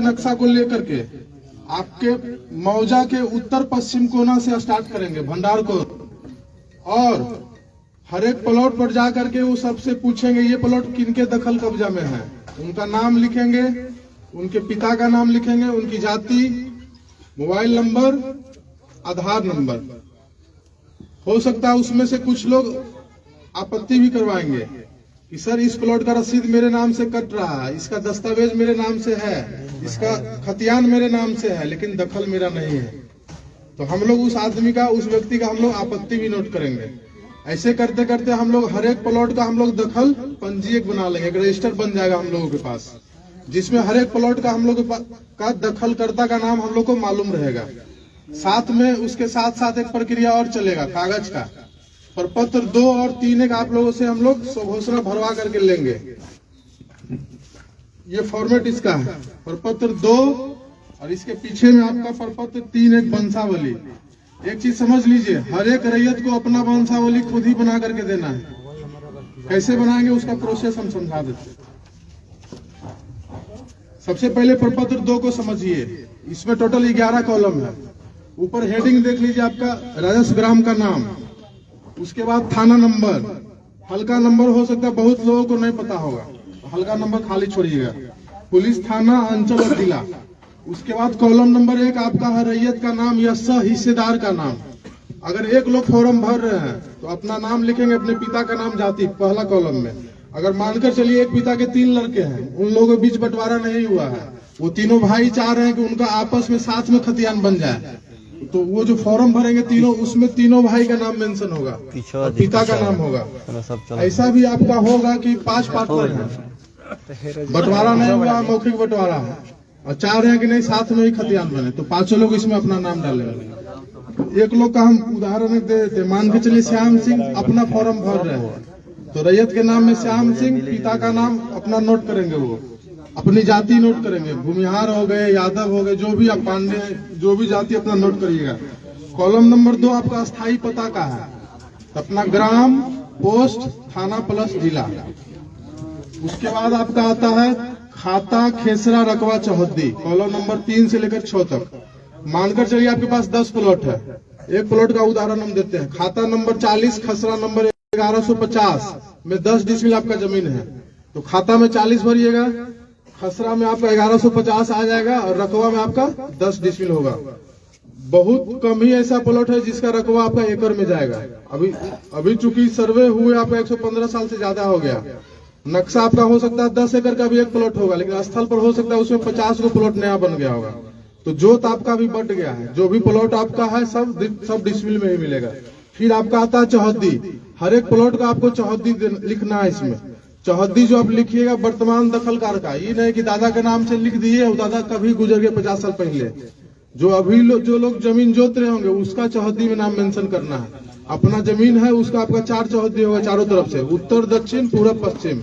नक्शा को लेकर के आपके मौजा के उत्तर पश्चिम कोना से स्टार्ट करेंगे भंडार को, और हर एक प्लॉट पर जा करके वो सबसे पूछेंगे ये प्लॉट किनके दखल कब्जा में है। उनका नाम लिखेंगे, उनके पिता का नाम लिखेंगे, उनकी जाति, मोबाइल नंबर, आधार नंबर। हो सकता है उसमें से कुछ लोग आपत्ति भी करवाएंगे कि सर इस प्लॉट का रसीद मेरे नाम से कट रहा है, इसका दस्तावेज मेरे नाम से है, इसका खतियान मेरे नाम से है, लेकिन दखल मेरा नहीं है। तो हम लोग उस आदमी का, उस व्यक्ति का हम लोग आपत्ति भी नोट करेंगे। ऐसे करते करते हम लोग हर एक प्लॉट का हम लोग दखल पंजीयक बना लेंगे, एक रजिस्टर बन जाएगा हम लोगों के पास, जिसमें हर एक प्लॉट का हम लोग का दखलकर्ता का नाम हम लोग को मालूम रहेगा। साथ में उसके साथ साथ एक प्रक्रिया और चलेगा कागज का, प्रपत्र 2 और 3 एक आप लोगों से हम लोग स्वघोषणा भरवा करके लेंगे। ये फॉर्मेट इसका है, प्रपत्र 2 और इसके पीछे में आपका प्रपत्र 3 एक वंशावली। एक चीज समझ लीजिए, हर एक रैयत को अपना वंशावली खुद ही बना करके देना है। कैसे बनाएंगे उसका प्रोसेस हम समझा देते हैं। सबसे पहले प्रपत्र 2 को समझिए, इसमें टोटल 11 कॉलम है। ऊपर हेडिंग देख लीजिए आपका राजस्व ग्राम का नाम, उसके बाद थाना नंबर, हल्का नंबर हो सकता है बहुत लोगों को नहीं पता होगा, हल्का नंबर खाली छोड़िएगा, पुलिस थाना अंचल और जिला। उसके बाद कॉलम नंबर 1 आपका है रैयत का नाम या सह हिस्सेदार का नाम। अगर एक लोग फॉर्म भर रहे हैं तो अपना नाम लिखेंगे, अपने पिता का नाम, जाति, पहला कॉलम में। अगर मानकर चलिए एक पिता के 3 लड़के हैं, उन लोगों के बीच बंटवारा नहीं हुआ है, वो तीनों भाई चाह रहे हैं कि उनका आपस में साथ में खतियान बन जाए, तो वो जो फॉर्म भरेंगे तीनों, उसमें तीनों भाई का नाम मेंशन होगा और पिता का नाम होगा। ऐसा भी आपका होगा कि 5 पार्टनर हैं, बंटवारा नहीं हुआ, मौखिक बंटवारा है, और चाह रहे हैं कि नहीं साथ में ही खतियान बने, तो 5 लोग इसमें अपना नाम डालेंगे। एक लोग का हम उदाहरण दे देते, मान के चलिए श्याम सिंह अपना फॉर्म भर रहे हैं, तो रैयत के नाम में श्याम सिंह, पिता का नाम अपना नोट करेंगे, वो अपनी जाति नोट करेंगे, भूमिहार हो गए, यादव हो गए, जो भी आप पांडे, जो भी जाति अपना नोट करिएगा। कॉलम नंबर 2 आपका स्थायी पता का है, अपना ग्राम, पोस्ट, थाना प्लस जिला। उसके बाद आपका आता है खाता, खेसरा, रकबा, चौहद्दी, कॉलम नंबर 3 से लेकर 6 तक। मानकर चलिए आपके पास 10 प्लॉट है, एक प्लॉट का उदाहरण हम देते हैं। खाता नंबर 40, खसरा नंबर 1150 में 10 डिसमिल आपका जमीन है, तो खाता में 40 भरिएगा, खसरा में आपका 1150 आ जाएगा, और रकबा में आपका 10 डिसमिल होगा। बहुत कम ही ऐसा प्लॉट है जिसका रकबा आपका एकड़ में जाएगा। अभी चूंकि सर्वे हुए आपका 115 साल से ज्यादा हो गया, नक्शा आपका हो सकता है 10 एकड़ का भी एक प्लॉट होगा, लेकिन स्थल पर हो सकता है उसमें 50 को प्लॉट नया बन गया होगा, तो जोत आपका भी बढ़ गया है। जो भी प्लॉट आपका है सब डिसमिल में ही मिलेगा। फिर आपका आता है चौहद्दी, हर एक प्लॉट का आपको चौहद्दी लिखना है। इसमें चौहद्दी जो आप लिखिएगा वर्तमान दखलकार का, ये नहीं कि दादा के नाम से लिख दिए और दादा कभी गुजर गए 50 साल पहले। जो अभी जो लोग जमीन जोत रहे होंगे उसका चौहद्दी में नाम मेंशन करना है। अपना जमीन है उसका आपका 4 चौहद्दी होगा चारों तरफ से, उत्तर, दक्षिण, पूरब, पश्चिम।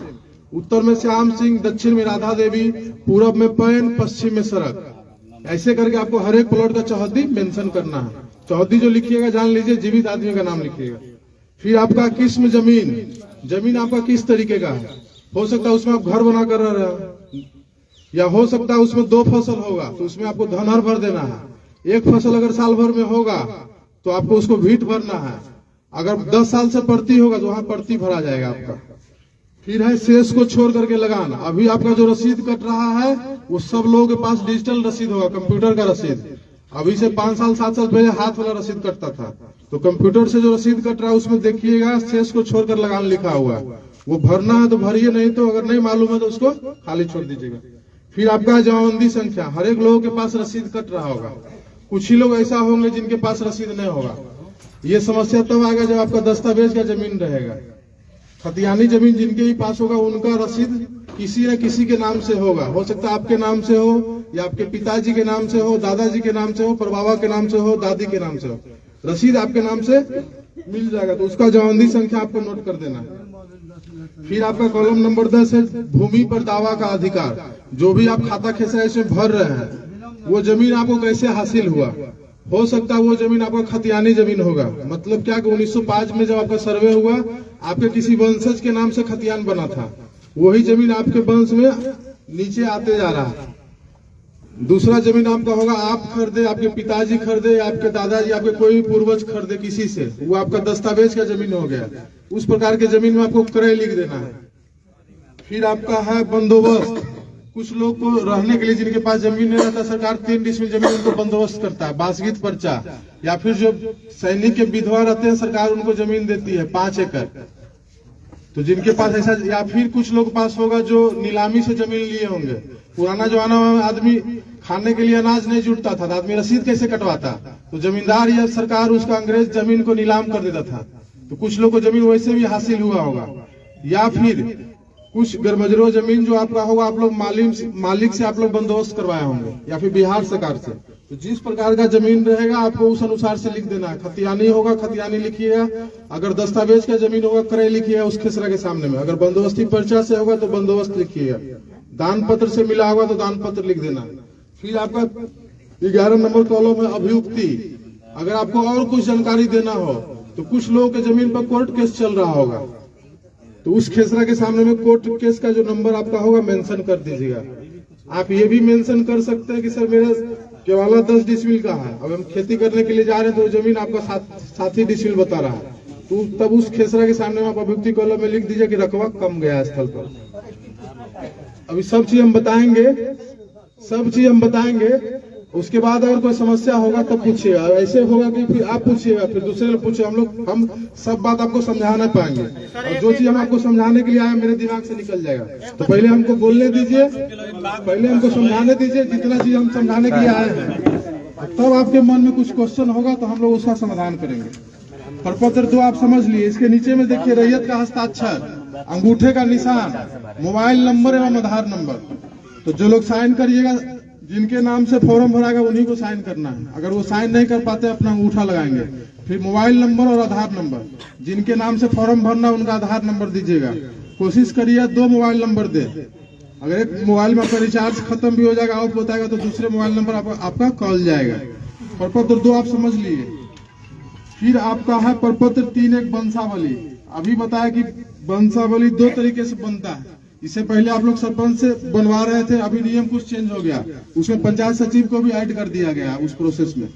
उत्तर में श्याम सिंह, दक्षिण में राधा देवी, पूरब में पैन, पश्चिम में सड़क। ऐसे करके आपको हर एक प्लॉट का चौहद्दी मेंशन करना है। चौहद्दी जो लिखिएगा जान लीजिए जीवित आदमी का नाम लिखिएगा। फिर आपका किस्म जमीन आपका किस तरीके का है, हो सकता है उसमें आप घर बना कर रह रहे हो, या हो सकता है उसमें 2 फसल होगा तो उसमें आपको धनहर भर देना है। एक फसल अगर साल भर में होगा तो आपको उसको भीट भरना है। अगर 10 साल से प्रति होगा तो वहां प्रति भरा जाएगा आपका। फिर है शेष को छोड़ करके लगाना। अभी आपका जो रसीद कट रहा है वो सब लोगों के पास डिजिटल रसीद होगा, कंप्यूटर का रसीद। अभी से 5 साल 7 साल पहले हाथ वाला रसीद कटता था, तो कंप्यूटर से जो रसीद कट रहा है उसमें देखिएगा शेष को छोड़कर लगान लिखा हुआ है, वो भरना है तो भरिए, नहीं तो अगर नहीं मालूम है तो उसको खाली छोड़ दीजिएगा। फिर आपका जमाबंदी संख्या, हर एक लोगों के पास रसीद कट रहा होगा, कुछ ही लोग ऐसा होंगे जिनके पास रसीद नहीं होगा। ये समस्या तब आएगा जब आपका दस्तावेज का जमीन रहेगा। खतियानी जमीन जिनके ही पास होगा उनका रसीद किसी न किसी के नाम से होगा, हो सकता है आपके नाम से हो, या आपके पिताजी के नाम से हो, दादाजी के नाम से हो, परबाबा के नाम से हो, दादी के नाम से हो, रसीद आपके नाम से मिल जाएगा, तो उसका जमाबंदी संख्या आपको नोट कर देना है। फिर आपका कॉलम नंबर 10 है भूमि पर दावा का अधिकार। जो भी आप खाता खेसरा इसमें भर रहे हैं वो जमीन आपको कैसे हासिल हुआ, हो सकता है वो जमीन आपका खतियानी जमीन होगा। मतलब क्या कि 1905 में जब आपका सर्वे हुआ आपके किसी वंशज के नाम से खतियान बना था, वही जमीन आपके वंश में नीचे आते जा रहा है। दूसरा जमीन आपका होगा आप खरीदे, आपके पिताजी खरीदे, आपके दादाजी, आपके कोई भी पूर्वज खरीदे किसी से, वो आपका दस्तावेज का जमीन हो गया। उस प्रकार के जमीन में आपको क्रय लिख देना है। फिर आपका है बंदोबस्त। कुछ लोग को रहने के लिए जिनके पास जमीन नहीं रहता, सरकार 3 डिसमिल जमीन उनको बंदोबस्त करता है, बासगीत पर्चा। या फिर जो सैनिक के विधवा रहते हैं, सरकार उनको जमीन देती है 5 एकड़। तो जिनके पास ऐसा, या फिर कुछ लोग पास होगा जो नीलामी से जमीन लिए होंगे। पुराना जमाना में आदमी खाने के लिए अनाज नहीं जुटता था, तो आदमी रसीद कैसे कटवाता, तो जमींदार या सरकार उसका अंग्रेज जमीन को नीलाम कर देता था। तो कुछ लोग को जमीन वैसे भी हासिल हुआ होगा। या फिर कुछ गरमजरो जमीन जो आपका होगा, आप लोग मालिक से आप लोग बंदोबस्त करवाए होंगे, या फिर बिहार सरकार से। तो जिस प्रकार का जमीन रहेगा आपको उस अनुसार से लिख देना है। खतियानी होगा खतियानी लिखिएगा, अगर दस्तावेज का जमीन होगा क्रय लिखिएगा उस खेसरा के सामने में, अगर बंदोबस्ती पर्चा से होगा तो बंदोबस्त लिखिएगा, दान पत्र से मिला होगा तो दान पत्र लिख देना। फिर आपका 11 नंबर कॉलम है अभियुक्ति। अगर आपको और कुछ जानकारी देना हो, तो कुछ लोगों के जमीन पर कोर्ट केस चल रहा होगा, तो उस खेसरा के सामने में कोर्ट केस का जो नंबर आपका होगा मेंशन कर दीजिएगा। आप ये भी मेंशन कर सकते हैं कि सर मेरा केवाला 10 डिसमिल का है, अब हम खेती करने के लिए जा रहे हैं, तो जमीन आपका 7 ही डिसमिल बता रहा है, तो तब उस खेसरा के सामने में आप अभियुक्ति कॉलम में लिख दीजिए कि रकबा कम गया स्थल पर। अभी सब चीज हम बताएंगे, उसके बाद अगर कोई समस्या होगा तब पूछिएगा। ऐसे होगा कि फिर आप पूछिएगा, फिर दूसरे लोग पूछे, हम सब बात आपको समझा नहीं पाएंगे। और जो चीज हम आपको समझाने के लिए आए मेरे दिमाग से निकल जाएगा, तो पहले हमको बोलने दीजिए, पहले हमको समझाने दीजिए। जितना चीज हम समझाने के लिए आए हैं, तब आपके मन में कुछ क्वेश्चन होगा तो हम लोग उसका समाधान करेंगे। प्रपत्र 2 आप समझ लिए। इसके नीचे में देखिए रैयत का हस्ताक्षर, अंगूठे का निशान, मोबाइल नंबर एवं आधार नंबर। तो जो लोग साइन करिएगा, जिनके नाम से फॉर्म भराएगा उन्हीं को साइन करना है। अगर वो साइन नहीं कर पाते अपना अंगूठा लगाएंगे। फिर मोबाइल नंबर और आधार नंबर, जिनके नाम से फॉर्म भरना उनका आधार नंबर दीजिएगा। कोशिश करिए 2 मोबाइल नंबर दे। अगर एक मोबाइल में आपका रिचार्ज खत्म भी हो जाएगा, ऑफ बताएगा, तो दूसरे मोबाइल नंबर आपका कॉल जाएगा। प्रपत्र 2 आप समझ लिए। फिर आपका है प्रपत्र 3 एक वंशावली। अभी बताया कि वंशावली 2 तरीके से बनता है। इससे पहले आप लोग सरपंच से बनवा रहे थे, अभी नियम कुछ चेंज हो गया, उसमें पंचायत सचिव को भी ऐड कर दिया गया उस प्रोसेस में।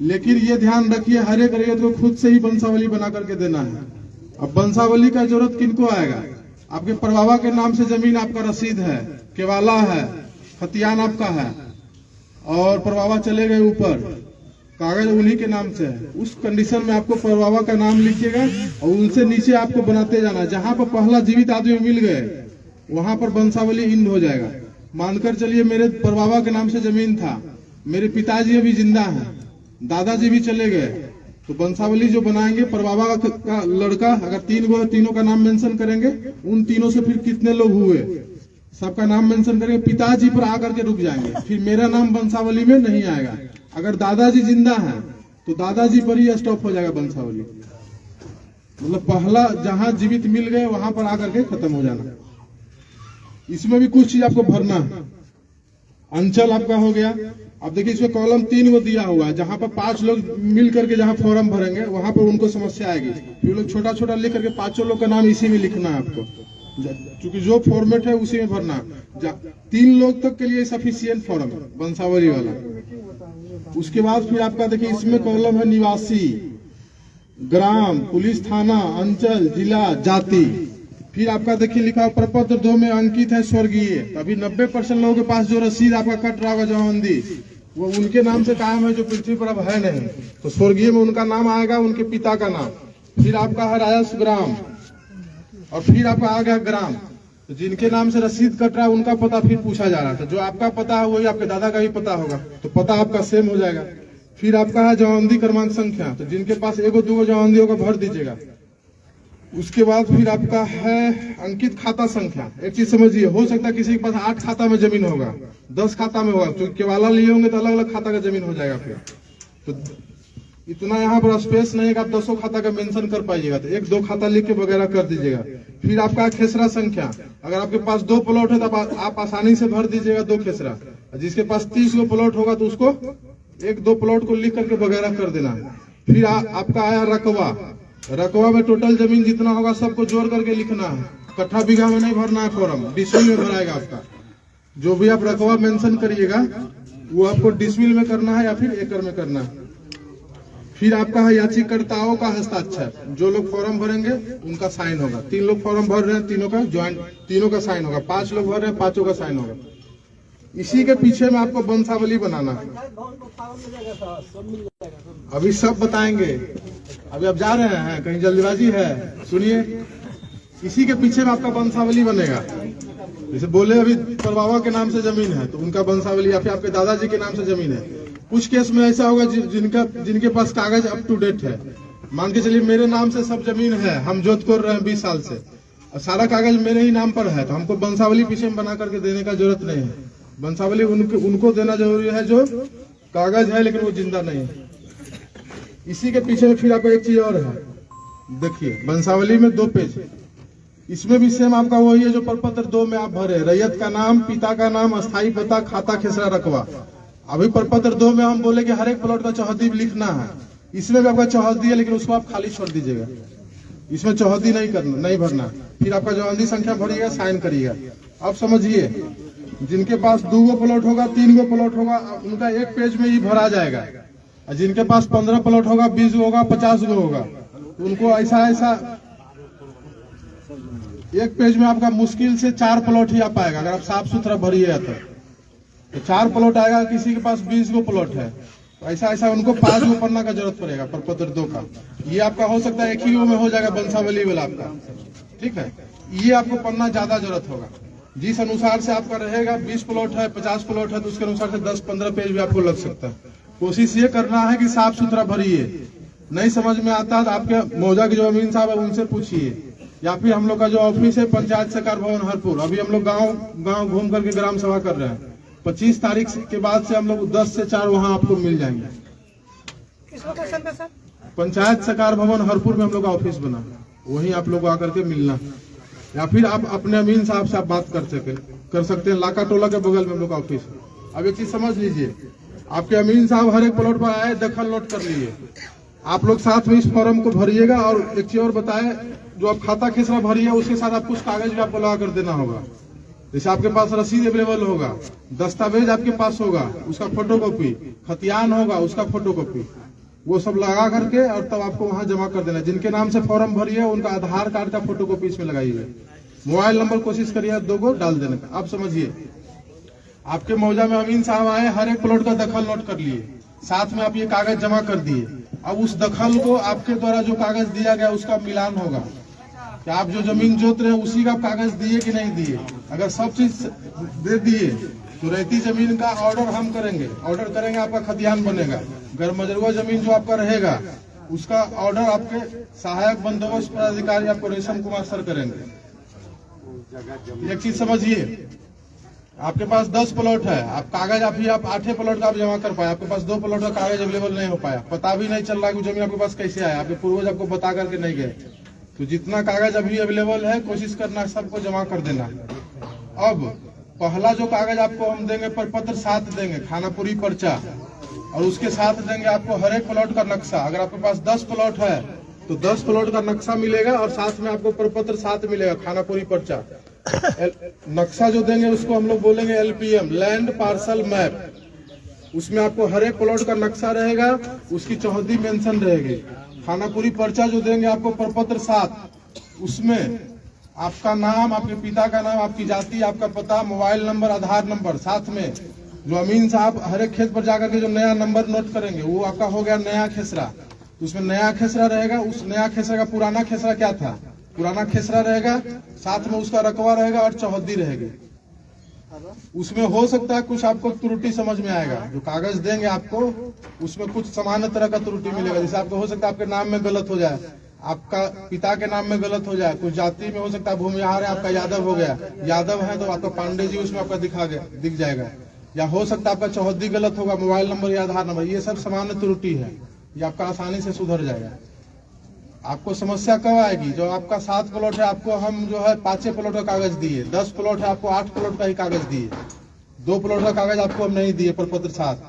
लेकिन ये ध्यान रखिए, हर एक रैयत को खुद से ही वंशावली बना करके देना है। अब वंशावली का जरूरत किनको आएगा? आपके परबाबा के नाम से जमीन आपका रसीद है, केवाला है, खतियान आपका है, और परबाबा चले गए ऊपर, कागज उन्हीं के नाम से है। उस कंडीशन में आपको परबाबा का नाम लिखिएगा और उनसे नीचे आपको बनाते जाना। जहां पर पहला जीवित आदमी मिल गए वहां पर वंशावली इंड हो जाएगा। मानकर चलिए मेरे परबाबा के नाम से जमीन था, मेरे पिताजी अभी जिंदा हैं, दादाजी भी चले गए, तो वंशावली जो बनाएंगे परबाबा का लड़का, अगर 3 गो, तीनों का नाम मेंशन करेंगे, उन तीनों से फिर कितने लोग हुए सबका नाम मेंशन करेंगे, पिताजी पर आकर के रुक जाएंगे, फिर मेरा नाम वंशावली में नहीं आएगा। अगर दादाजी जिंदा हैं तो दादाजी पर ही स्टॉप हो जाएगा वंशावली। मतलब पहला जहां जीवित मिल गए वहां पर आकर के खत्म हो जाना। इसमें भी कुछ चीज आपको भरना है। अंचल आपका हो गया। अब देखिए इसमें कॉलम 3 को दिया हुआ है, जहां पर 5 लोग मिल करके जहां फॉर्म भरेंगे वहां पर उनको समस्या आएगी। फिर लोग छोटा छोटा लिख करके 5 लोग का नाम इसी में लिखना है आपको, क्योंकि जो फॉर्मेट है उसी में भरना। 3 लोग तक के लिए सफिशियंट फॉर्म है वंशावली वाला। उसके बाद फिर आपका देखिए इसमें कॉलम है निवासी, ग्राम, पुलिस थाना, अंचल, जिला, जाति। फिर आपका देखिए लिखा प्रपत्र 2 में अंकित है स्वर्गीय। अभी 90% लोगों के पास जो रसीद आपका कट रहा होगा जमाबंदी, वो उनके नाम से कायम है जो पृथ्वी पर अब है नहीं, तो स्वर्गीय में उनका नाम आएगा, उनके पिता का नाम। फिर आपका है राजस्व ग्राम, और फिर आपका आ गया ग्राम। तो जिनके नाम से रसीद कट रहा है उनका पता फिर पूछा जा रहा था, जो आपका पता है वही आपके दादा का भी पता होगा, तो पता आपका सेम हो जाएगा। फिर आपका है जमाबंदी क्रमांक संख्या, तो जिनके पास 1-2 जमाबंदी होगा भर दीजिएगा। उसके बाद फिर आपका है अंकित खाता संख्या। एक चीज समझिए, हो सकता है किसी के पास 8 खाता में जमीन होगा, 10 खाता में होगा, तो केवाला लिए होंगे तो अलग अलग खाता का जमीन हो जाएगा। फिर तो इतना यहाँ पर स्पेस नहीं है कि आप 200 खाता का मेंशन कर पाइएगा, तो 1-2 खाता लिख के वगैरह कर दीजिएगा। फिर आपका खेसरा संख्या, अगर आपके पास 2 प्लॉट है तो आप आसानी से भर दीजिएगा 2 खेसरा। जिसके पास 30 गो प्लॉट होगा तो उसको 1-2 प्लॉट को लिख करके वगैरह कर देना। फिर आपका आया रकबा। रकबा में टोटल जमीन जितना होगा सबको जोड़ करके लिखना है, कट्ठा बीघा में नहीं भरना है फॉर्म, डिसमिल में भराएगा आपका। जो भी आप रकबा मेंशन करिएगा वो आपको डिसमिल में करना है या फिर एकड़ में करना है। फिर आपका है याचिकाकर्ताओं का हस्ताक्षर, जो लोग फॉर्म भरेंगे उनका साइन होगा। 3 लोग फॉर्म भर रहे हैं, तीनों का ज्वाइंट, तीनों का साइन होगा। 5 लोग भर रहे हैं, 5 का साइन होगा। इसी के पीछे में आपको वंशावली बनाना है। अभी सब बताएंगे, अभी आप जा रहे हैं, कहीं जल्दीबाजी है, सुनिए। इसी के पीछे में आपका वंशावली बनेगा। जैसे बोले अभी परबाबा के नाम से जमीन है तो उनका वंशावली, या फिर आपके दादाजी के नाम से जमीन है। कुछ केस में ऐसा होगा जिनके पास कागज अप टू डेट है। मान के चलिए मेरे नाम से सब जमीन है, हम जोत कर रहे हैं 20 साल से, और सारा कागज मेरे ही नाम पर है, तो हमको वंशावली पीछे में बना करके देने का जरूरत नहीं है। वंशावली उनको देना जरूरी है जो कागज है लेकिन वो जिंदा नहीं है। इसी के पीछे में फिर आपको एक चीज और है, देखिए वंशावली में 2 पेज है। इसमें भी सेम आपका वही है जो प्रपत्र 2 में आप भरे, रैयत का नाम, पिता का नाम, अस्थायी पता, खाता खेसरा रकबा। अभी प्रपत्र 2 में हम बोले कि हर एक प्लॉट का चौहद्दी लिखना है। इसमें भी आपका चौहद्दी है लेकिन उसको आप खाली छोड़ दीजिएगा, इसमें चौहद्दी नहीं भरना। फिर आपका जो संख्या भरिएगा, साइन करिएगा। अब समझिए, जिनके पास 2 प्लॉट होगा, 3 प्लॉट होगा, उनका 1 पेज में ही भरा जाएगा। और जिनके पास 15 प्लॉट होगा, 20 होगा, 50 होगा, तो उनको ऐसा 1 पेज में आपका मुश्किल से 4 प्लॉट ही आ पाएगा। अगर आप साफ सुथरा भरिएगा तो 4 प्लॉट आएगा। किसी के पास 20 प्लॉट है तो ऐसा उनको 5 पन्ना का जरूरत पड़ेगा प्रपत्र 2 का। ये आपका हो सकता है 1 ही में हो जाएगा वंशावली वाला आपका, ठीक है। ये आपको पन्ना ज्यादा जरूरत होगा। जिस अनुसार से आपका रहेगा, 20 प्लॉट है, 50 प्लॉट है, तो उसके अनुसार से 10-15 पेज भी आपको लग सकता है। कोशिश ये करना है कि साफ सुथरा भरिए। नहीं समझ में आता तो आपके मौजा के जो अमीन साहब है उनसे पूछिए, या फिर हम लोग का जो ऑफिस है पंचायत सहकार भवन हरपुर, अभी हम लोग गांव घूम करके ग्राम सभा कर रहे हैं। 25 तारीख के बाद से हम लोग 10 से 4 वहां आपको मिल जाएंगे। किस लोकेशन पे सर? पंचायत सहकार भवन हरपुर में हम लोग का ऑफिस बना, वहीं आप लोग आकर के मिलना, या फिर आप अपने अमीन साहब से आप बात कर सकते हैं। लाका टोला के बगल में हम लोग का ऑफिस है। अब एक चीज समझ लीजिए, आपके अमीन साहब हर एक प्लॉट पर आए, दखल नोट कर लिए। आप लोग साथ में इस फॉर्म को भरिएगा। और एक चीज और बताए, जो आप खाता खेसरा भरिए उसके साथ आप कुछ कागज भी आपको लगा कर देना होगा। जैसे आपके पास रसीद अवेलेबल होगा, दस्तावेज आपके पास होगा, उसका फोटोकॉपी, खतियान होगा, उसका फोटोकॉपी, वो सब लगा करके और तब आपको वहां जमा कर देना। जिनके नाम से फॉर्म भरिए उनका आधार कार्ड का फोटोकॉपी इसमें लगाइए। मोबाइल नंबर कोशिश करिए 2 डाल देने का। आप समझिए, आपके मौजा में अमीन साहब आए, हर एक प्लॉट का दखल नोट कर लिए, साथ में आप ये कागज जमा कर दिए। अब उस दखल को आपके द्वारा जो कागज दिया गया उसका मिलान होगा कि आप जो जमीन जोत रहे हैं उसी का कागज दिए कि नहीं दिए। अगर सब चीज दे दिए तो रहती जमीन का ऑर्डर हम करेंगे, आपका खतियान बनेगा। अगर मजरूआ जमीन जो आपका रहेगा उसका ऑर्डर आपके सहायक बंदोबस्त पदाधिकारी आपको रेशम कुमार सर करेंगे। एक चीज समझिए, आपके पास 10 प्लॉट है, आप कागज आप 8 प्लॉट का आप जमा कर पाए, आपके पास 2 प्लॉट का कागज अवेलेबल नहीं हो पाया, पता भी नहीं चल रहा कि जमीन आपके पास कैसे आया, आपके पूर्वज आपको बता करके नहीं गए। तो जितना कागज अभी अवेलेबल है कोशिश करना सबको जमा कर देना। अब पहला जो कागज आपको हम देंगे, प्रपत्र 7 देंगे, खानापुरी पर्चा, और उसके साथ देंगे आपको हर एक प्लॉट का नक्शा। अगर आपके पास 10 प्लॉट है तो 10 प्लॉट का नक्शा मिलेगा और साथ में आपको प्रपत्र 7 मिलेगा, खानापुरी पर्चा। नक्शा जो देंगे उसको हम लोग बोलेंगे LPM, लैंड पार्सल मैप। उसमें आपको हर एक प्लॉट का नक्शा रहेगा, उसकी चौहद्दी मेंशन रहेगी। खानापुरी पर्चा जो देंगे आपको प्रपत्र 7, उसमें आपका नाम, आपके पिता का नाम, आपकी जाति, आपका पता, मोबाइल नंबर, आधार नंबर, साथ में जो अमीन साहब हर एक खेत पर जाकर के जो नया नंबर नोट करेंगे वो आपका हो गया नया खेसरा। उसमें नया खेसरा रहेगा, उस नया खेसरा का पुराना खेसरा क्या था, पुराना खेसरा रहेगा, साथ में उसका रकबा रहेगा और चौहद्दी रहेगी। उसमें हो सकता है कुछ आपको त्रुटि समझ में आएगा, जो कागज देंगे आपको उसमें कुछ सामान्य तरह का त्रुटि मिलेगा। जैसे आपको हो सकता है आपके नाम में गलत हो जाए, आपका पिता के नाम में गलत हो जाए, कुछ जाति में हो सकता है भूमिहार है आपका यादव हो गया, यादव है तो आपका पांडे जी उसमें आपका दिख जाएगा, या हो सकता है आपका चौहद्दी गलत होगा, मोबाइल नंबर या आधार नंबर, ये सब सामान्य त्रुटि है, ये आपका आसानी से सुधर जाएगा। आपको समस्या कब आएगी, जो आपका 7 प्लॉट है आपको हम जो है 5 प्लॉट का कागज दिए, 10 प्लॉट है आपको 8 प्लॉट का ही कागज दिए, 2 प्लॉट का कागज आपको हम नहीं दिए प्रपत्र 7,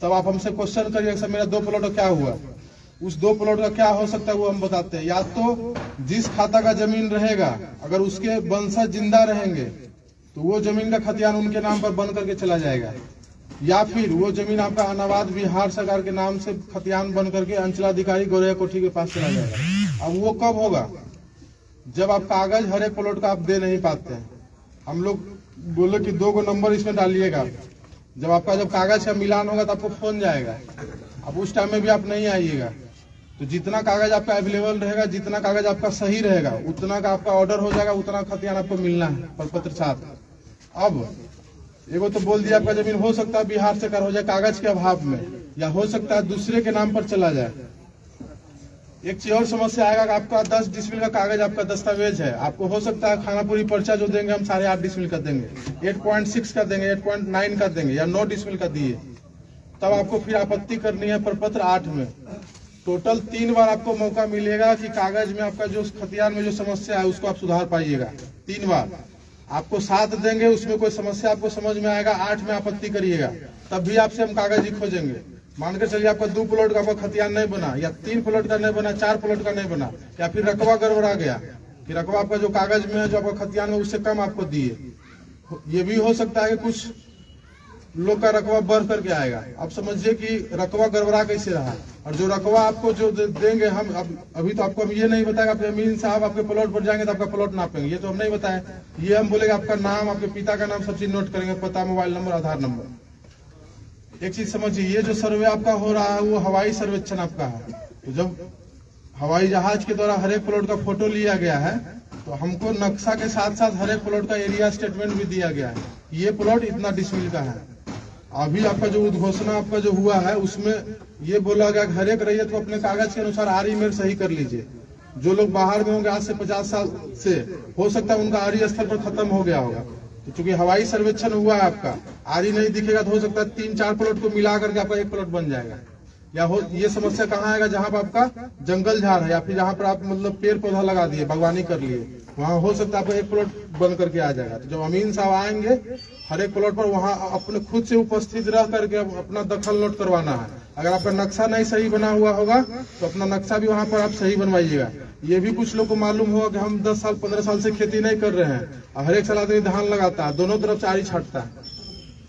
तब आप हमसे क्वेश्चन करिए सर मेरा 2 प्लॉट का क्या हुआ। उस 2 प्लॉट का क्या हो सकता है वो हम बताते हैं। या तो जिस खाता का जमीन रहेगा अगर उसके वंशज जिंदा रहेंगे तो वो जमीन का खतियान उनके नाम पर बन करके चला जाएगा, या फिर वो जमीन आपका अनाबाद बिहार सरकार के नाम से खतियान बन करके अंचलाधिकारी गोरैया कोठी के पास चला जाएगा। अब वो कब होगा? जब आप कागज हर एक प्लॉट का आप दे नहीं पाते हैं। हम लोग बोले कि 2 नंबर इसमें डालिएगा। जब आपका जब कागज का मिलान होगा तो आपको फोन जाएगा। अब उस टाइम में भी आप नहीं आइएगा। तो जितना कागज आपका अवेलेबल रहेगा, जितना कागज आपका सही रहेगा, उतना का आपका ऑर्डर हो जाएगा, उतना खतियान आपको मिलना है प्रपत्र साथ। अब एगो तो बोल दिया आपका जमीन हो सकता है बिहार से कर हो जाए कागज के अभाव में, या हो सकता है दूसरे के नाम पर चला जाए। एक चीज और समस्या आएगा कि आपका 10 डिसमिल का कागज आपका दस्तावेज है, आपको हो सकता है खानापुरी पर्चा जो देंगे हम 8.5 डिसमिल का देंगे, 8.6 का देंगे, 8.9 का देंगे, या 9 डिसमिल का दिए, तब आपको फिर आपत्ति करनी है प्रपत्र 8 में। टोटल 3 बार आपको मौका मिलेगा कि कागज में आपका जो खतियान में जो समस्या है उसको आप सुधार पाइएगा। 3 बार आपको 7 देंगे, उसमें कोई समस्या आपको समझ में आएगा, 8 में आपत्ति करिएगा, तब भी आपसे हम कागज ही खोजेंगे। मान कर चलिए आपका 2 प्लॉट का आपका खतियान नहीं बना, या 3 प्लॉट का नहीं बना, 4 प्लॉट का नहीं बना, या फिर रकबा गड़बड़ा गया कि रकबा आपका जो कागज में है जो आपका खतियान में उससे कम आपको दिए। ये भी हो सकता है कि कुछ लोग का रकबा बढ़ करके आएगा। आप समझिए कि रकबा गड़बड़ा कैसे रहा, और जो रकबा आपको जो देंगे हम अभी तो आपको हम ये नहीं बताएगा आप अमीन साहब आपके प्लॉट पर जाएंगे तो आपका प्लॉट नापेंगे, ये तो हम नहीं बताए। ये हम बोलेंगे आपका नाम, आपके पिता का नाम, सब चीज नोट करेंगे, पता, मोबाइल नंबर, आधार नंबर। एक चीज समझिए, ये जो सर्वे आपका हो रहा है वो हवाई सर्वेक्षण आपका है। तो जब हवाई जहाज के द्वारा हर एक प्लॉट का फोटो लिया गया है तो हमको नक्शा के साथ साथ हर एक प्लॉट का एरिया स्टेटमेंट भी दिया गया है। ये प्लॉट इतना डिसमिल का है। अभी आपका जो उद्घोषणा आपका जो हुआ है उसमें ये बोला गया हर एक रैयत को अपने कागज के अनुसार आरी मेर सही कर लीजिए। जो लोग बाहर में होंगे आज से 50 साल से, हो सकता है उनका आरी स्थल पर खत्म हो गया होगा। तो चूंकि हवाई सर्वेक्षण हुआ है आपका, आरी नहीं दिखेगा तो हो सकता है 3-4 प्लॉट को मिला करके आपका एक प्लॉट बन जाएगा। या हो ये समस्या कहाँ आएगा जहाँ पर आपका जंगल झाड़ है, या फिर जहाँ पर आप मतलब पेड़ पौधा लगा दिए, बागवानी कर लिए, वहाँ हो सकता है आपका एक प्लॉट बन करके आ जाएगा। तो जब अमीन साहब आएंगे हर एक प्लॉट पर वहाँ अपने खुद से उपस्थित रह करके अपना दखल नोट करवाना है। अगर आपका नक्शा नहीं सही बना हुआ होगा तो अपना नक्शा भी वहाँ पर आप सही बनवाइएगा। ये भी कुछ लोग को मालूम होगा कि हम 10 साल 15 साल से खेती नहीं कर रहे हैं और हर एक साल आदमी धान लगाता है, दोनों तरफ से आरी छाटता है,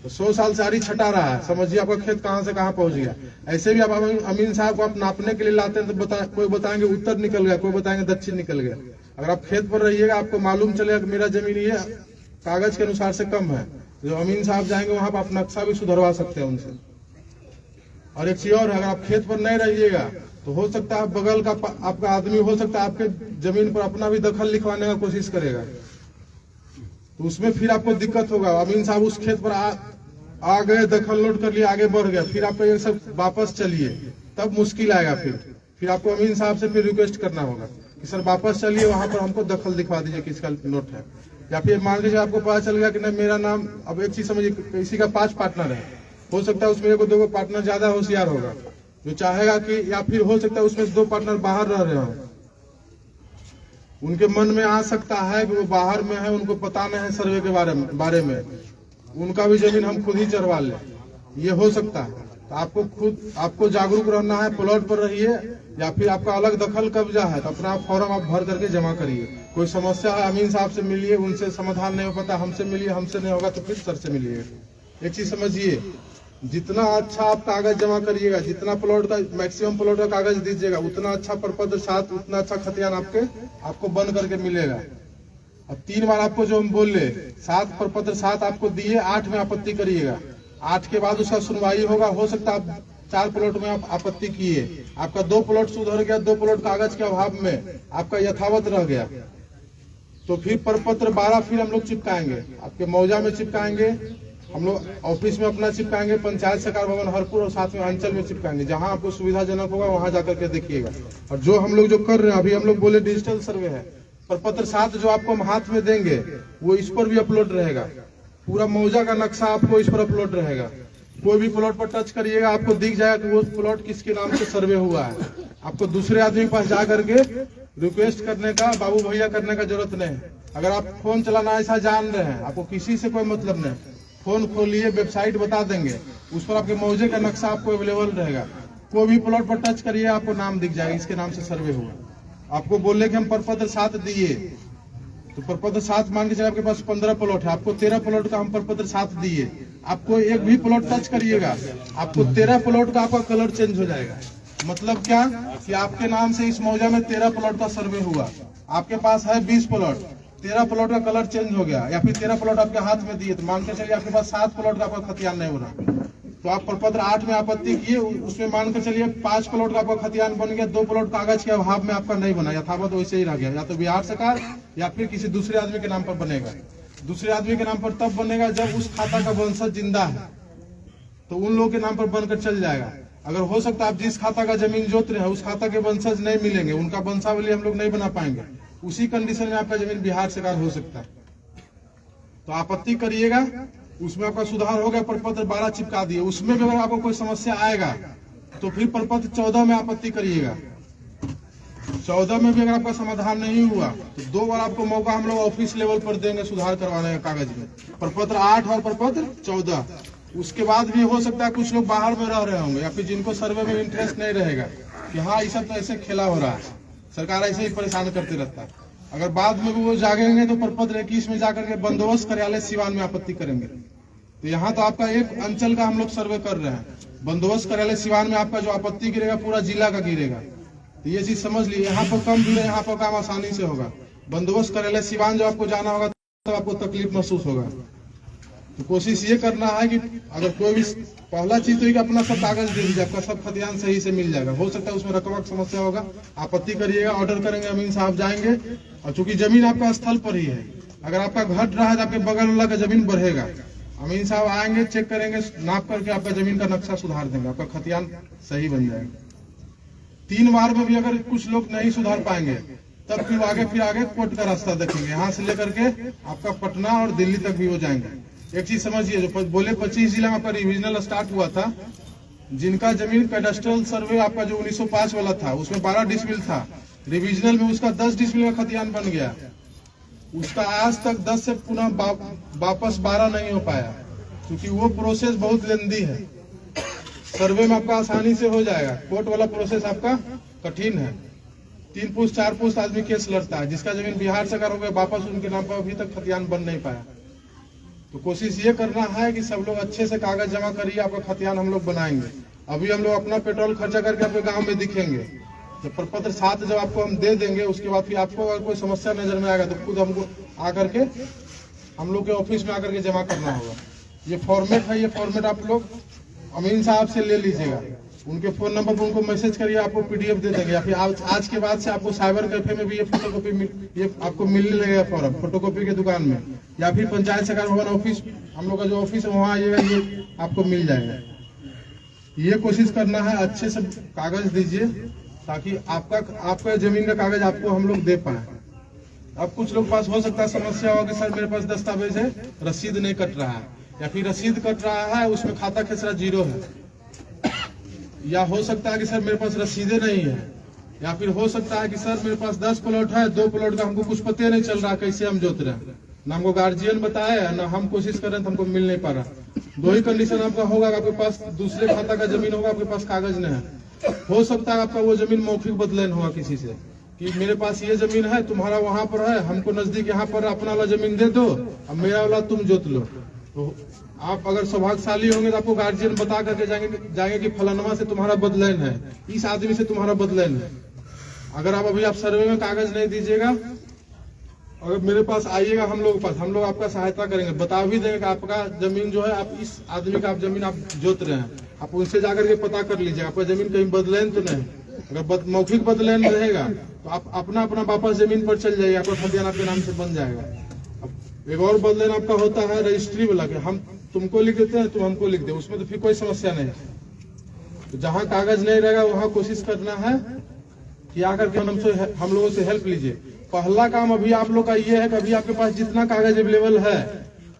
तो 100 साल से आरी छटा रहा है। समझिए आपका खेत कहाँ से कहाँ पहुंच गया। ऐसे भी आप अमीन साहब को आप नापने के लिए लाते हैं तो कोई बताएंगे उत्तर निकल गया, कोई बताएंगे दक्षिण निकल गया। अगर आप खेत पर रहिएगा आपको मालूम चलेगा कि मेरा जमीन ये कागज के अनुसार से कम है, जो अमीन साहब जाएंगे वहां पर आप नक्शा भी सुधरवा सकते हैं उनसे। और एक चीज और है, अगर आप खेत पर नहीं रहिएगा तो हो सकता है बगल का आपका आदमी हो सकता है आपके जमीन पर अपना भी दखल लिखवाने का कोशिश करेगा, तो उसमें फिर आपको दिक्कत होगा। अमीन साहब उस खेत पर आ गए, दखल नोट कर लिया, आगे बढ़ गया, फिर आपको ये सब वापस चलिए, तब मुश्किल आएगा। फिर आपको अमीन साहब से फिर रिक्वेस्ट करना होगा कि सर वापस चलिए, वहां पर हमको दखल दिखवा दीजिए किसका नोट है। या फिर मान लीजिए आपको पता चल गया कि नहीं मेरा नाम, अब एक चीज समझिए, किसी का 5 पार्टनर है, हो सकता है उसमें 1-2 पार्टनर ज्यादा होशियार होगा जो चाहेगा कि, या फिर हो सकता है उसमें 2 पार्टनर बाहर रह रहे हो, उनके मन में आ सकता है कि वो बाहर में है, उनको पता नहीं है सर्वे के बारे में, उनका भी जमीन हम खुद ही चरवा लें, ये हो सकता है। तो आपको जागरूक रहना है, प्लॉट पर रहिए, या फिर आपका अलग दखल कब्जा है तो अपना फॉर्म आप भर करके जमा करिए। कोई समस्या है अमीन साहब से मिलिए, उनसे समाधान नहीं हो पाता हमसे मिलिए, हमसे नहीं होगा तो फिर सर से मिलिए। एक चीज समझिए, जितना अच्छा आप कागज जमा करिएगा, जितना प्लॉट का मैक्सिमम प्लॉट का कागज दीजिएगा, उतना अच्छा प्रपत्र 7, उतना अच्छा खतियान आपको बन करके मिलेगा। अब 3 बार आपको जो हम बोल ले, 7 प्रपत्र 7 आपको दिए, 8 में आपत्ति करिएगा, 8 के बाद उसका सुनवाई होगा। हो सकता है आप 4 प्लॉट में आप आपत्ति किए, आपका 2 प्लॉट सुधर गया, 2 प्लॉट कागज के अभाव में आपका यथावत रह गया, तो फिर प्रपत्र 12 फिर हम लोग चिपकाएंगे, आपके मौजा में चिपकाएंगे, हम लोग ऑफिस में अपना चिपकाएंगे, पंचायत सरकार भवन हरपुर और साथ में अंचल में चिपकाएंगे, जहां आपको सुविधाजनक होगा वहां जाकर के देखिएगा। और जो हम लोग जो कर रहे हैं अभी, हम लोग बोले डिजिटल सर्वे है, प्रपत्र 7 जो आपको हम हाथ में देंगे वो इस पर भी अपलोड रहेगा, पूरा मौजा का नक्शा आपको इस पर अपलोड रहेगा। कोई भी प्लॉट पर टच करिएगा आपको दिख जाएगा कि वो प्लॉट किसके नाम से सर्वे हुआ है। आपको दूसरे आदमी के पास जा करके रिक्वेस्ट करने का, बाबू भैया करने का जरूरत नहीं। अगर आप फोन चलाना ऐसा जान रहे हैं, आपको किसी से कोई मतलब नहीं, फोन खोलिए, वेबसाइट बता देंगे, उस पर आपके मौजे का नक्शा आपको अवेलेबल रहेगा। कोई भी प्लॉट पर टच करिए आपको नाम दिख जाएगा, इसके नाम से सर्वे हुआ। आपको बोले कि हम प्रपत्र 7 दिए, तो प्रपत्र 7 मान के चलिए आपके पास 15 प्लॉट है, आपको 13 प्लॉट का हम प्रपत्र 7 दिए, आपको एक भी प्लॉट टच करिएगा, आपको 13 प्लॉट का आपका कलर चेंज हो जाएगा। मतलब क्या कि आपके नाम से इस मौजा में 13 प्लॉट का सर्वे हुआ, आपके पास है 20 प्लॉट, 13 प्लॉट का कलर चेंज हो गया, या फिर 13 प्लॉट आपके हाथ में दिए, तो मान के चलिए आपके पास 7 प्लॉट का आपका खतियान नहीं हो रहा, तो आप प्रपत्र 8 में आपत्ति किए, उसमें मान के चलिए 5 प्लॉट का आपका खतियान बन गया, 2 प्लॉट कागज के अभाव में आपका नहीं बना, यथावत वैसे ही रह गया, या तो बिहार सरकार या फिर किसी दूसरे आदमी के नाम पर बनेगा। दूसरे आदमी के नाम पर तब बनेगा जब उस खाता का वंशज जिंदा है, तो उन लोगों के नाम पर बनकर चल जाएगा। अगर हो सकता है आप जिस खाता का जमीन जोत रहे हैं उस खाता के वंशज नहीं मिलेंगे, उनका वंशावली हम लोग नहीं बना पाएंगे, उसी कंडीशन में आपका जमीन बिहार सरकार हो सकता है। तो आपत्ति करिएगा, उसमें आपका सुधार हो गया, प्रपत्र 12 चिपका दिए, उसमें भी अगर आपको कोई समस्या आएगा तो फिर प्रपत्र 14 में आपत्ति करिएगा। 14 में भी अगर आपका समाधान नहीं हुआ तो 2 बार आपको मौका हम लोग ऑफिस लेवल पर देंगे सुधार करवाने का कागज में, प्रपत्र 8 और प्रपत्र 14। उसके बाद भी हो सकता है कुछ लोग बाहर में रह रहे होंगे, या फिर जिनको सर्वे में इंटरेस्ट नहीं रहेगा कि हाँ ये सब तो ऐसे खेला हो रहा है, सरकार ऐसे ही परेशान करते रहता है। अगर बाद में भी वो जागेंगे तो प्रपत्र 21 में जाकर के बंदोबस्त कार्यालय सिवान में आपत्ति करेंगे। तो यहाँ तो आपका एक अंचल का हम लोग सर्वे कर रहे हैं, बंदोबस्त कार्यालय सिवान में आपका जो आपत्ति गिरेगा पूरा जिला का गिरेगा। तो ये चीज समझ लीजिए, यहाँ पर कम गिरे, यहाँ पर काम आसानी से होगा। बंदोबस्त कार्यालय सिवान जो आपको जाना होगा तो आपको तकलीफ महसूस होगा। तो कोशिश ये करना है कि अगर कोई भी, पहला चीज तो कि अपना सब कागज दे दीजिए, आपका सब खतियान सही से मिल जाएगा। हो सकता है उसमें रकबा की समस्या होगा, आपत्ति करिएगा, ऑर्डर करेंगे, अमीन साहब जाएंगे, और चूंकि जमीन आपका स्थल पर ही है, अगर आपका घट रहा है तो आपके बगल वाला का जमीन बढ़ेगा, अमीन साहब आएंगे, चेक करेंगे, नाप करके आपका जमीन का नक्शा सुधार देंगे, आपका खतियान सही बन जाएगा। 3 बार में भी अगर कुछ लोग नहीं सुधार पाएंगे तब फिर आगे कोर्ट का रास्ता देखेंगे, यहाँ से लेकर के आपका पटना और दिल्ली तक भी हो जाएंगे। एक चीज समझिए, जो बोले 25 जिला में आपका रिविजनल स्टार्ट हुआ था, जिनका जमीन कैडेस्ट्रल सर्वे आपका जो 1905 वाला था उसमें 12 डिसमिल था, रिविजनल में उसका 10 डिसमिल का खतियान बन गया, उसका आज तक 10 से पुनः वापस 12 नहीं हो पाया, क्योंकि वो प्रोसेस बहुत लेंदी है। सर्वे में आपका आसानी से हो जाएगा, कोर्ट वाला प्रोसेस आपका कठिन है। 3 पुस्त 4 पुस्त आदमी केस लड़ता है, जिसका जमीन बिहार सरकार हो गया वापस उनके नाम पर अभी तक खतियान बन नहीं पाया। तो कोशिश ये करना है कि सब लोग अच्छे से कागज जमा करिए, आपका खतियान हम लोग बनाएंगे। अभी हम लोग अपना पेट्रोल खर्चा करके आपके गांव में दिखेंगे, जब प्रपत्र 7 जब आपको हम दे देंगे उसके बाद फिर आपको अगर कोई समस्या नजर में आएगा तो खुद हमको आकर के हम लोग के ऑफिस में आकर के जमा करना होगा। ये फॉर्मेट है, ये फॉर्मेट आप लोग अमीन साहब से ले लीजिएगा, उनके फोन नंबर पर उनको मैसेज करिए, आपको पीडीएफ दे देंगे, या फिर आज के बाद से आपको साइबर कैफे में भी ये फोटोकॉपी ये आपको मिलने लगेगा फॉर्म, फोटोकॉपी के दुकान में, या फिर पंचायत सरकार भवन ऑफिस, हम लोग का जो ऑफिस है वहाँ आइएगा, ये आपको मिल जाएगा। ये कोशिश करना है अच्छे से कागज दीजिए ताकि आपका जमीन का कागज आपको हम लोग दे पाए। अब कुछ लोग पास हो सकता है समस्या हो कि सर मेरे पास दस्तावेज है, रसीद नहीं कट रहा है, या फिर रसीद कट रहा है उसमें खाता खेसरा 0 है, या हो सकता है कि सर मेरे पास रसीदें नहीं है, या फिर हो सकता है कि सर मेरे पास 10 प्लॉट है, 2 प्लॉट का हमको कुछ पता नहीं चल रहा कैसे हम जोत रहे हैं, ना हमको गार्जियन बताया ना हम कोशिश कर रहे हैं तो हमको मिल नहीं पा रहा। 2 ही कंडीशन आपका होगा, आपके पास दूसरे खाता का जमीन होगा, आपके पास कागज नहीं है। हो सकता है आपका वो जमीन मौखिक बदलान हुआ किसी से कि मेरे पास ये जमीन है, तुम्हारा वहां पर है, हमको नजदीक यहाँ पर अपना वाला जमीन दे दो, अब मेरा वाला तुम जोत लो। तो आप अगर सौभाग्यशाली होंगे तो आपको गार्जियन बता करके जाएंगे कि फलानवा से तुम्हारा बदलान है, इस आदमी से तुम्हारा बदलान है। अगर आप सर्वे में कागज नहीं दीजिएगा, अगर मेरे पास आइएगा हम लोग आपका सहायता करेंगे, बता भी देंगे कि आपका जमीन जो है, आप इस आदमी का आप जमीन आप जोत रहे हैं, आप उनसे जाकर के पता कर लीजिए आपका जमीन कहीं बदलान तो नहीं। अगर मौखिक बदलान रहेगा तो आप अपना वापस जमीन पर चल जाइए, आपका खतियान आपके नाम से बन जाएगा। अब एक और बदलान आपका होता है रजिस्ट्री वाला, कि हम तुमको लिख देते हैं, तुम हमको लिख दे, उसमें तो फिर कोई समस्या नहीं। तो जहाँ कागज नहीं रहेगा वहाँ कोशिश करना है कि आकर के हम लोगों से हेल्प लीजिए। पहला काम अभी आप लोग का ये है कि अभी आपके पास जितना कागज अवेलेबल है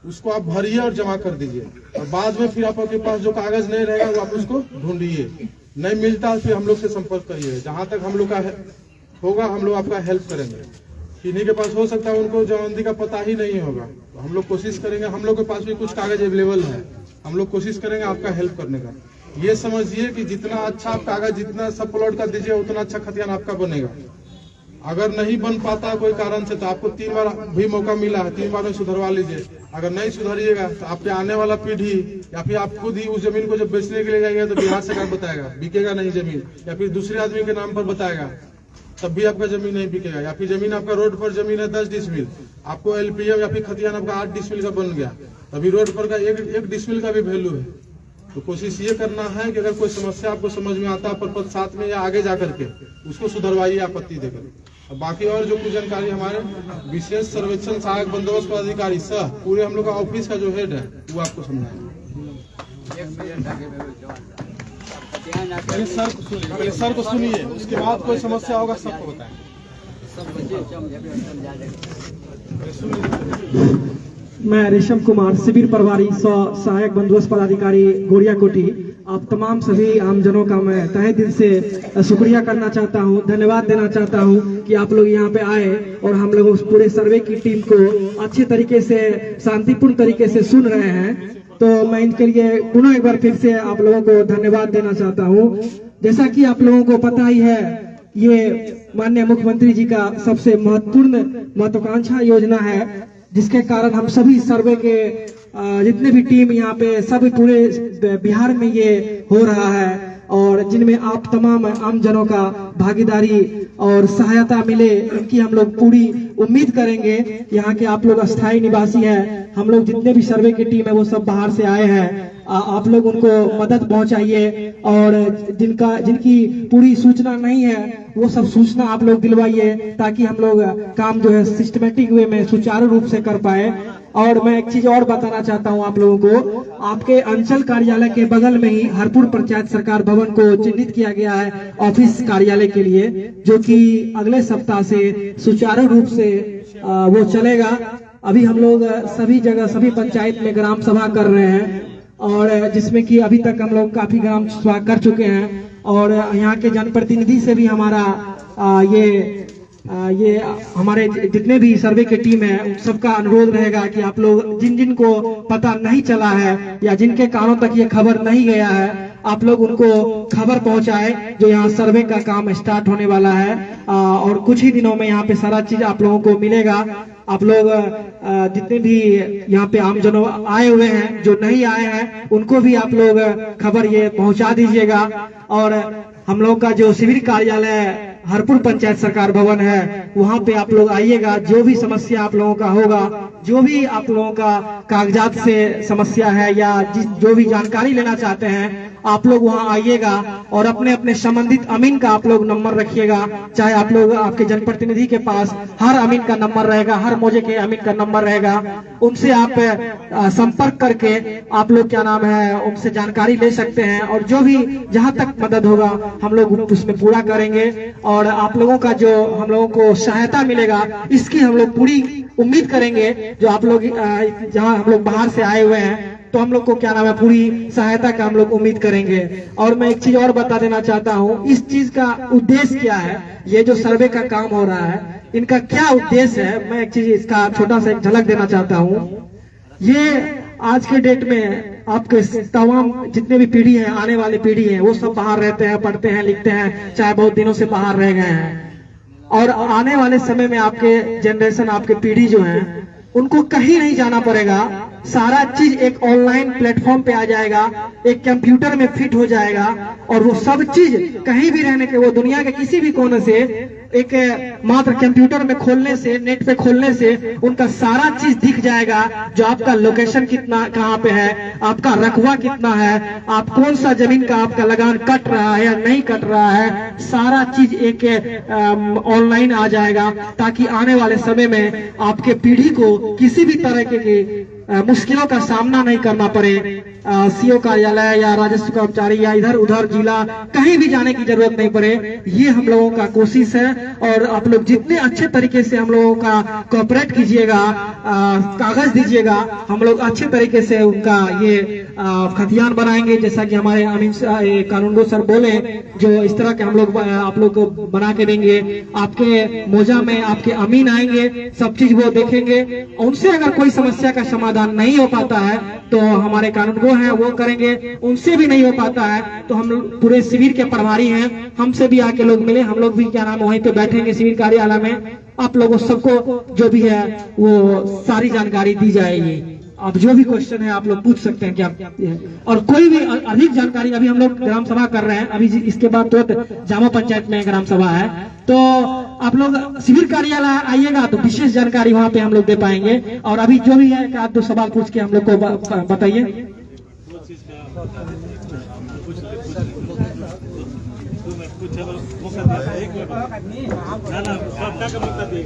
उसको आप भरिए और जमा कर दीजिए, और बाद में फिर आपके पास जो कागज नहीं रहेगा वो आप उसको ढूंढिए, नहीं मिलता फिर हम लोग से संपर्क करिए। जहां तक हम लोग का होगा हम लोग आपका हेल्प करेंगे। किन्हीं के पास हो सकता है उनको जमानती का पता ही नहीं होगा, तो हम लोग कोशिश करेंगे, हम लोग के पास भी कुछ कागज अवेलेबल है, हम लोग कोशिश करेंगे आपका हेल्प करने का। ये समझिए कि जितना अच्छा आप कागज जितना सब प्लॉट का दीजिए उतना अच्छा खतियान आपका बनेगा। अगर नहीं बन पाता कोई कारण से तो आपको 3 बार भी मौका मिला है, 3 बार में सुधरवा लीजिए। अगर नहीं सुधरिएगा तो आपके आने वाला पीढ़ी या फिर आप खुद ही उस जमीन को जब बेचने के लिए जाएंगे तो बिहार सरकार बताएगा बिकेगा नहीं जमीन, या फिर दूसरे आदमी के नाम पर बताएगा तब भी आपका जमीन नहीं बिकेगा। या फिर जमीन आपका रोड पर जमीन है 10 डिसमिल, आपको एलपीएम या फिर खतियान आपका 8 डिसमिल का बन गया, अभी रोड पर का एक डिसमिल का भी वैल्यू है। तो कोशिश ये करना है कि अगर कोई समस्या आपको समझ में आता है पर साथ में या आगे जाकर के उसको सुधरवाइए आपत्ति देकर। बाकी और जो कुछ जानकारी हमारे विशेष सर्वेक्षण सहायक बंदोबस्त पदाधिकारी सह पूरे हम लोग का ऑफिस का जो हेड है वो आपको समझाएंगे। पहले सर को सुनिए, उसके बाद कोई समस्या होगा सबको बताएंगे। मैं रेशम कुमार, शिविर प्रभारी सहायक बंदोबस्त पदाधिकारी गोरिया कोटी। आप तमाम सभी आमजनों का मैं तहे दिल से शुक्रिया करना चाहता हूं, धन्यवाद देना चाहता हूं कि आप लोग यहां पे आए और हम लोग उस पूरे सर्वे की टीम को अच्छे तरीके से शांतिपूर्ण तरीके से सुन रहे हैं। तो मैं इनके लिए पुनः एक बार फिर से आप लोगों को धन्यवाद देना चाहता हूं। जैसा कि आप लोगों को पता ही है, ये माननीय मुख्यमंत्री जी का सबसे महत्वपूर्ण महत्वाकांक्षा योजना है, जिसके कारण हम सभी सर्वे के जितने भी टीम यहाँ पे सब पूरे बिहार में ये हो रहा है और जिनमें आप तमाम आम जनों का भागीदारी और सहायता मिले, इनकी हम लोग पूरी उम्मीद करेंगे। यहाँ के आप लोग अस्थायी निवासी हैं, हम लोग जितने भी सर्वे की टीम है वो सब बाहर से आए हैं। आप लोग उनको मदद पहुंचाइए और जिनकी पूरी सूचना नहीं है वो सब सूचना आप लोग दिलवाइए, ताकि हम लोग काम जो है सिस्टमेटिक वे में सुचारू रूप से कर पाए। और मैं एक चीज और बताना चाहता हूं आप लोगों को, आपके अंचल कार्यालय के बगल में ही हरपुर पंचायत सरकार भवन को चिन्हित किया गया है ऑफिस कार्यालय के लिए, जो कि अगले सप्ताह से सुचारू रूप से वो चलेगा। अभी हम लोग सभी जगह सभी पंचायत में ग्राम सभा कर रहे हैं और जिसमें कि अभी तक हम लोग काफी ग्राम सभा कर चुके हैं और यहाँ के जनप्रतिनिधि से भी हमारा ये हमारे जितने भी सर्वे की टीम है उन सबका अनुरोध रहेगा कि आप लोग जिन को पता नहीं चला है या जिनके कानों तक ये खबर नहीं गया है, आप लोग उनको खबर पहुंचाए जो यहाँ सर्वे का काम स्टार्ट होने वाला है और कुछ ही दिनों में यहाँ पे सारा चीज आप लोगों को मिलेगा। आप लोग जितने भी यहाँ पे आमजनों आए हुए हैं, जो नहीं आए हैं, उनको भी आप लोग खबर ये पहुंचा दीजिएगा। और हम लोग का जो शिविर कार्यालय हरपुर पंचायत सरकार भवन है, वहाँ पे आप लोग आइएगा। जो भी समस्या आप लोगों का होगा, जो भी आप लोगों का कागजात से समस्या है या जो भी जानकारी लेना चाहते हैं, आप लोग वहाँ आइएगा और अपने अपने संबंधित अमीन का आप लोग नंबर रखिएगा। चाहे आप लोग आपके जनप्रतिनिधि के पास हर अमीन का नंबर रहेगा, हर मौजे के अमीन का नंबर रहेगा, उनसे आप संपर्क करके आप लोग क्या नाम है उनसे जानकारी ले सकते हैं और जो भी जहाँ तक मदद होगा हम लोग उसमें पूरा करेंगे। और आप लोगों का जो हम लोगों को सहायता मिलेगा इसकी हम लोग पूरी उम्मीद करेंगे। जो आप लोग जहाँ हम लोग बाहर से आए हुए हैं तो हम लोग को क्या नाम है पूरी सहायता का हम लोग उम्मीद करेंगे। और मैं एक चीज और बता देना चाहता हूँ, इस चीज का उद्देश्य क्या है, ये जो सर्वे का काम हो रहा है इनका क्या उद्देश्य है, मैं एक चीज इसका छोटा सा एक झलक देना चाहता हूँ। ये आज के डेट में आपके तमाम जितने भी पीढ़ी है, आने वाली पीढ़ी है, वो सब बाहर रहते हैं, पढ़ते हैं, लिखते हैं, चाहे बहुत दिनों से बाहर रह गए हैं। और आने वाले समय में आपके जनरेशन, आपके पीढ़ी जो है, उनको कहीं नहीं जाना पड़ेगा। सारा चीज एक ऑनलाइन प्लेटफॉर्म पे आ जाएगा, एक कंप्यूटर में फिट हो जाएगा और वो सब चीज कहीं भी रहने के, वो दुनिया के किसी भी कोने से एक मात्र कंप्यूटर में खोलने से, नेट पे खोलने से उनका सारा चीज दिख जाएगा। जो आपका लोकेशन कितना, कहाँ पे है, आपका रकबा कितना है, आप कौन सा जमीन का आपका लगान कट रहा है या नहीं कट रहा है, सारा चीज एक ऑनलाइन आ जाएगा, ताकि आने वाले समय में आपके पीढ़ी को किसी भी तरह के मुश्किलों का सामना नहीं करना पड़े। सीओ कार्यालय या राजस्व कर्मचारी या इधर उधर जिला कहीं भी जाने की जरूरत नहीं पड़े। ये हम लोगों का कोशिश है और आप लोग जितने अच्छे तरीके से हम लोगों का कोऑपरेट कीजिएगा, कागज दीजिएगा, हम लोग अच्छे तरीके से उनका ये खतियान बनाएंगे। जैसा कि हमारे अमीन कानूनगो सर बोले, जो इस तरह के हम लोग आप लोग को बना के देंगे। आपके मोजा में आपके अमीन आएंगे, सब चीज वो देखेंगे। उनसे अगर कोई समस्या का समाधान नहीं हो पाता है तो हमारे कानूनगो हैं वो करेंगे। उनसे भी नहीं हो पाता है तो हम पूरे शिविर के प्रभारी हैं, हमसे भी आके लोग मिले, हम लोग भी क्या नाम वहीं पे बैठेंगे शिविर कार्यालय में। आप लोगों सबको जो भी है वो सारी जानकारी दी जाएगी। अब जो भी क्वेश्चन है आप लोग पूछ सकते हैं क्या, और कोई भी अधिक जानकारी, अभी हम लोग ग्राम सभा कर रहे हैं, अभी इसके बाद तो जामा पंचायत में ग्राम सभा है, तो आप लोग शिविर कार्यालय आइएगा तो विशेष जानकारी वहां पे हम लोग दे पाएंगे। और अभी जो भी है एक आध दो सवाल पूछ के हम लोग को बताइए। कुछ मौका